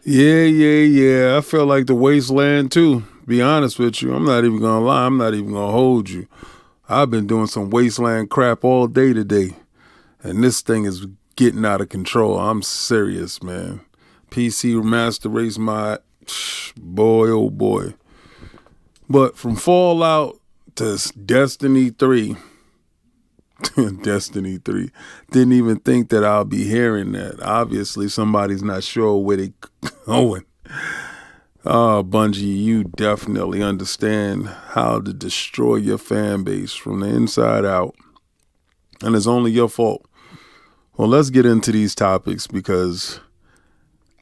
Yeah. I feel like the wasteland too. Be honest with you. I'm not even gonna lie. I'm not even gonna hold you. I've been doing some wasteland crap all day today. And this thing is getting out of control. I'm serious, man. PC Master Race my boy, oh boy. But from Fallout to Destiny 3, Destiny 3, didn't even think that I'll be hearing that. Obviously, somebody's not sure where they going. Oh, Bungie, you definitely understand how to destroy your fan base from the inside out. And it's only your fault. Well, let's get into these topics because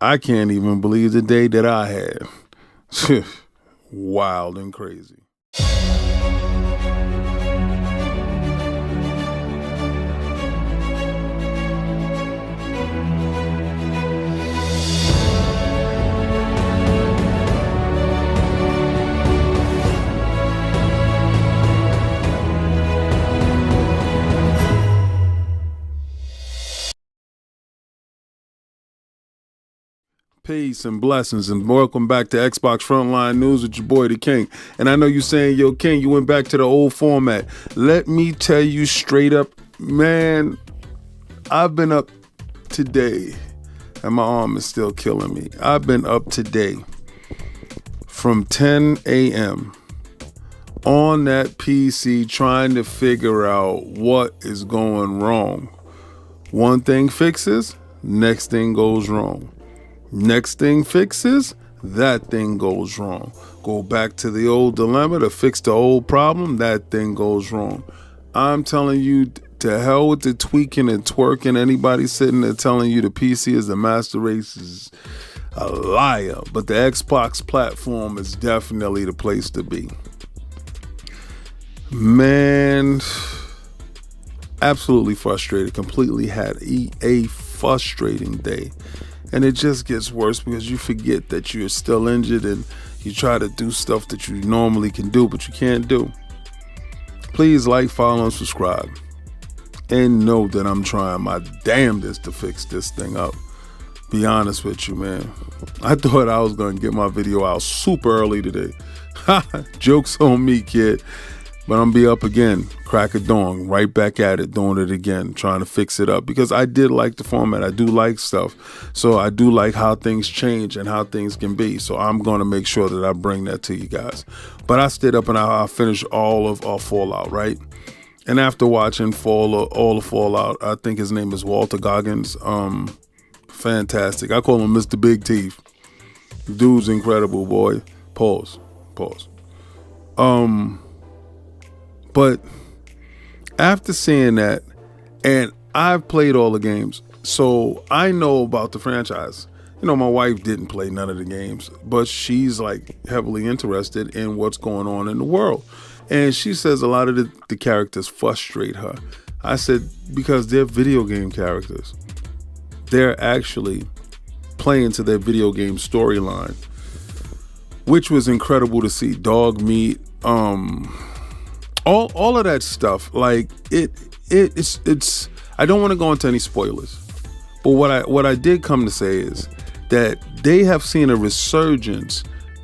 I can't even believe the day that I had. Wild and crazy. Peace and blessings, and welcome back to Xbox Frontline News with your boy, the King. And I know you saying, yo, King, you went back to the old format. Let me tell you straight up, man, I've been up today, and my arm is still killing me. I've been up today from 10 a.m. on that PC trying to figure out what is going wrong. One thing fixes, next thing goes wrong. Next thing fixes, that thing goes wrong. Go back to the old dilemma to fix the old problem, that thing goes wrong. I'm telling you, to hell with the tweaking and twerking. Anybody sitting there telling you the PC is the master race is a liar. But the Xbox platform is definitely the place to be. Man, absolutely frustrated. Completely had a frustrating day. And it just gets worse because you forget that you're still injured and you try to do stuff that you normally can do, but you can't do. Please like, follow, and subscribe. And know that I'm trying my damnedest to fix this thing up. Be honest with you, man. I thought I was going to get my video out super early today. Joke's on me, kid. But I'm going to be up again, crack of dawn, right back at it, doing it again, trying to fix it up. Because I did like the format. I do like stuff. So I do like how things change and how things can be. So I'm going to make sure that I bring that to you guys. But I stayed up and I finished all of Fallout, right? And after watching all of Fallout, I think his name is Walter Goggins. Fantastic. I call him Mr. Big Teeth. Dude's incredible, boy. Pause. But after seeing that, and I've played all the games, so I know about the franchise. You know, my wife didn't play none of the games, but she's like heavily interested in what's going on in the world. And she says a lot of the characters frustrate her. I said, because they're video game characters. They're actually playing to their video game storyline, which was incredible to see. Dog meat, all of that stuff. Like it's I don't want to go into any spoilers, but what I did come to say is that they have seen a resurgence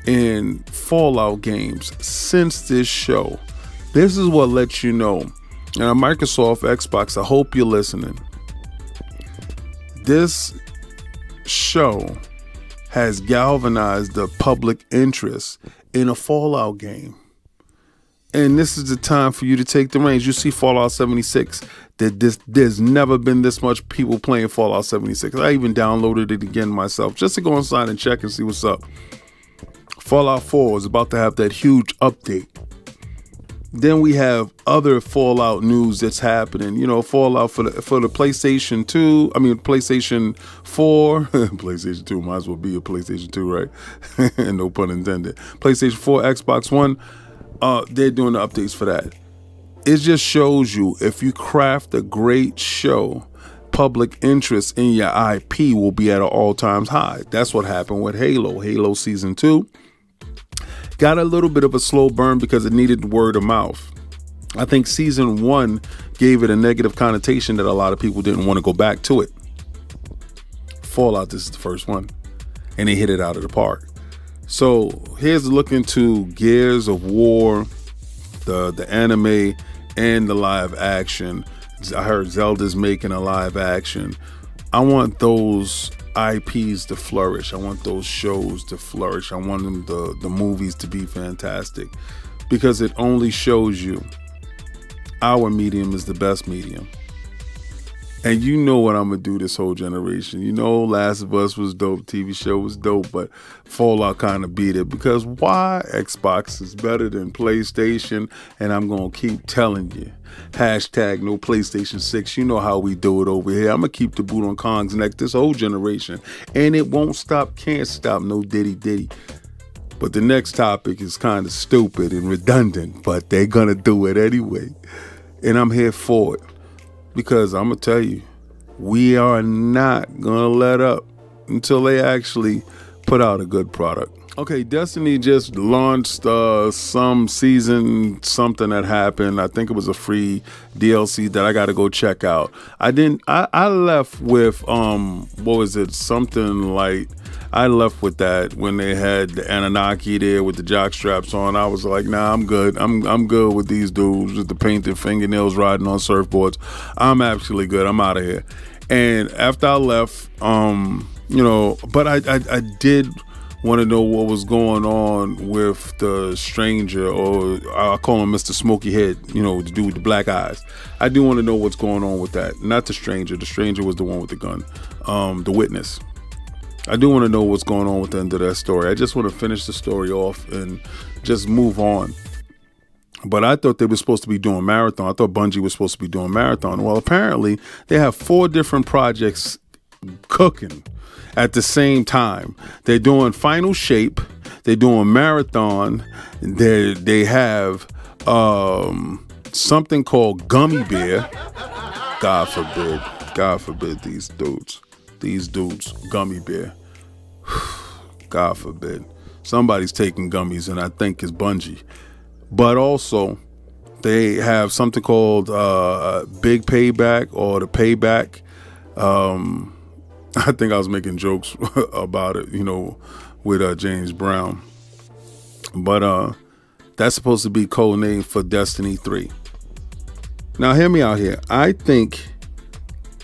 in Fallout games since this show. This is what lets you know. And Microsoft, Xbox, I hope you're listening. This show has galvanized the public interest in a Fallout game. And this is the time for you to take the reins. You see Fallout 76, there's never been this much people playing Fallout 76. I even downloaded it again myself just to go inside and check and see what's up. Fallout 4 is about to have that huge update. Then we have other Fallout news that's happening. You know, Fallout for the PlayStation 2. I mean, PlayStation 4. PlayStation 2 might as well be a PlayStation 2, right? No pun intended. PlayStation 4, Xbox One. They're doing the updates for that. It just shows you if you craft a great show, public interest in your IP will be at an all-time high. That's what happened with Halo. Halo Season 2 got a little bit of a slow burn because it needed word of mouth. I think Season 1 gave it a negative connotation that a lot of people didn't want to go back to it. Fallout, this is the first one. and they hit it out of the park. So here's a look into Gears of War, the anime and the live action. I heard Zelda's making a live action. I want those IPs to flourish. I want those shows to flourish. I want them the movies to be fantastic, because it only shows you our medium is the best medium. And you know what I'm gonna do this whole generation. You know, Last of Us was dope, TV show was dope, but Fallout kind of beat it, because why? Xbox is better than PlayStation, and I'm gonna keep telling you. Hashtag no PlayStation 6. You know how we do it over here. I'm gonna keep the boot on Kong's neck this whole generation, and it won't stop, can't stop, no diddy. But the next topic is kind of stupid and redundant, but they're gonna do it anyway, and I'm here for it. Because I'm going to tell you, we are not going to let up until they actually put out a good product. Okay, Destiny just launched some season, something that happened. I think it was a free DLC that I got to go check out. I left with, what was it? Something like, I left with that when they had the Anunnaki there with the jock straps on. I was like, nah, I'm good. I'm good with these dudes with the painted fingernails riding on surfboards. I'm actually good. I'm out of here. And after I left, but I did want to know what was going on with the stranger, or I call him Mr. Smoky Head, the dude with the black eyes. I do want to know what's going on with that. Not the stranger. The stranger was the one with the gun. The witness. I do want to know what's going on with the end of that story. I just want to finish the story off and just move on. But I thought they were supposed to be doing marathon. I thought Bungie was supposed to be doing marathon. Well, apparently they have 4 different projects cooking at the same time. They're doing Final Shape. They're doing marathon. They have something called Gummy Bear. God forbid these dudes, Gummy Bear. God forbid. Somebody's taking gummies, and I think it's Bungie. But also, they have something called Big Payback, or the Payback. I think I was making jokes about it, with James Brown. But that's supposed to be code name for Destiny 3. Now, hear me out here. I think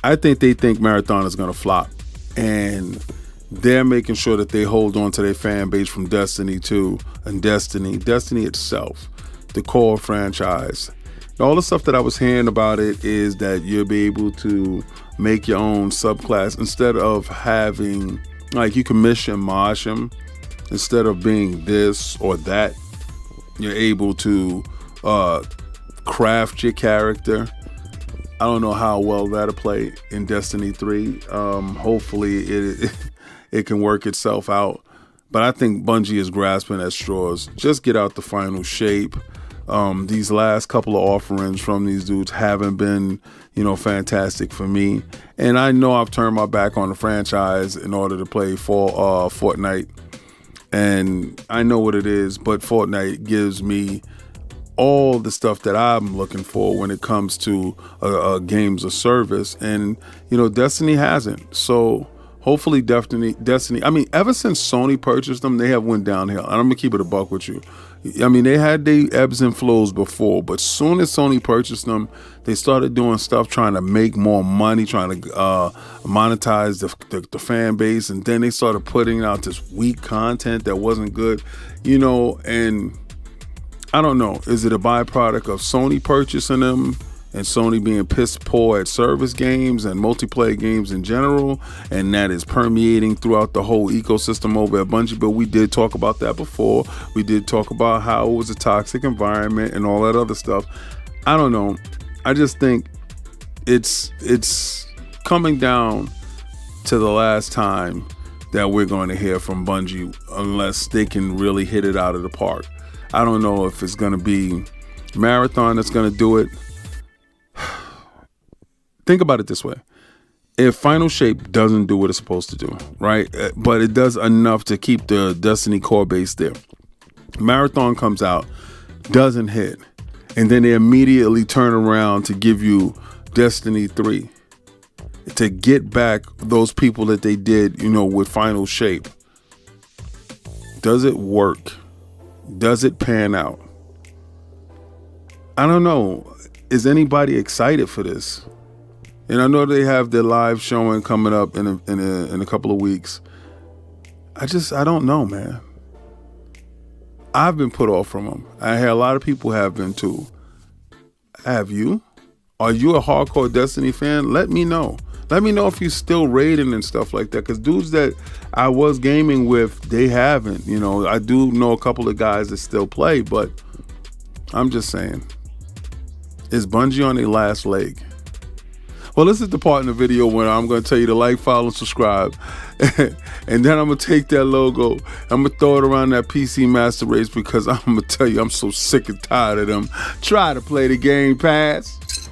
they think Marathon is going to flop, and they're making sure that they hold on to their fan base from Destiny 2 and Destiny itself, the core franchise. All the stuff that I was hearing about it is that you'll be able to make your own subclass instead of having, like, you can mission mosh them. Instead of being this or that, you're able to craft your character. I don't know how well that'll play in Destiny 3. Hopefully it can work itself out. But I think Bungie is grasping at straws. Just get out the Final Shape. These last couple of offerings from these dudes haven't been, fantastic for me. And I know I've turned my back on the franchise in order to play for Fortnite. And I know what it is, but Fortnite gives me all the stuff that I'm looking for when it comes to games of service, and Destiny hasn't. So hopefully Destiny, I mean, ever since Sony purchased them, they have went downhill. And I'm gonna keep it a buck with you. I mean, they had their ebbs and flows before, but soon as Sony purchased them, they started doing stuff trying to make more money, trying to monetize the fan base, and then they started putting out this weak content that wasn't good, and I don't know. Is it a byproduct of Sony purchasing them and Sony being piss poor at service games and multiplayer games in general, and that is permeating throughout the whole ecosystem over at Bungie? But we did talk about that before. We did talk about how it was a toxic environment and all that other stuff. I don't know. I just think it's coming down to the last time that we're going to hear from Bungie, unless they can really hit it out of the park. I don't know if it's going to be Marathon that's going to do it. Think about it this way. If Final Shape doesn't do what it's supposed to do, right? But it does enough to keep the Destiny core base there. Marathon comes out, doesn't hit, and then they immediately turn around to give you Destiny 3 to get back those people that they did, with Final Shape. Does it work? Does it pan out? I don't know. Is anybody excited for this? And I know they have their live showing coming up in a couple of weeks. I don't know, man. I've been put off from them. I hear a lot of people have been too. Have you? Are you a hardcore Destiny fan? Let me know. Let me know if you're still raiding and stuff like that. Because dudes that I was gaming with, they haven't. You know, I do know a couple of guys that still play, but I'm just saying, is Bungie on their last leg? Well, this is the part in the video where I'm going to tell you to like, follow, and subscribe. And then I'm going to take that logo, I'm going to throw it around that PC Master Race, because I'm going to tell you, I'm so sick and tired of them. Try to play the Game Pass.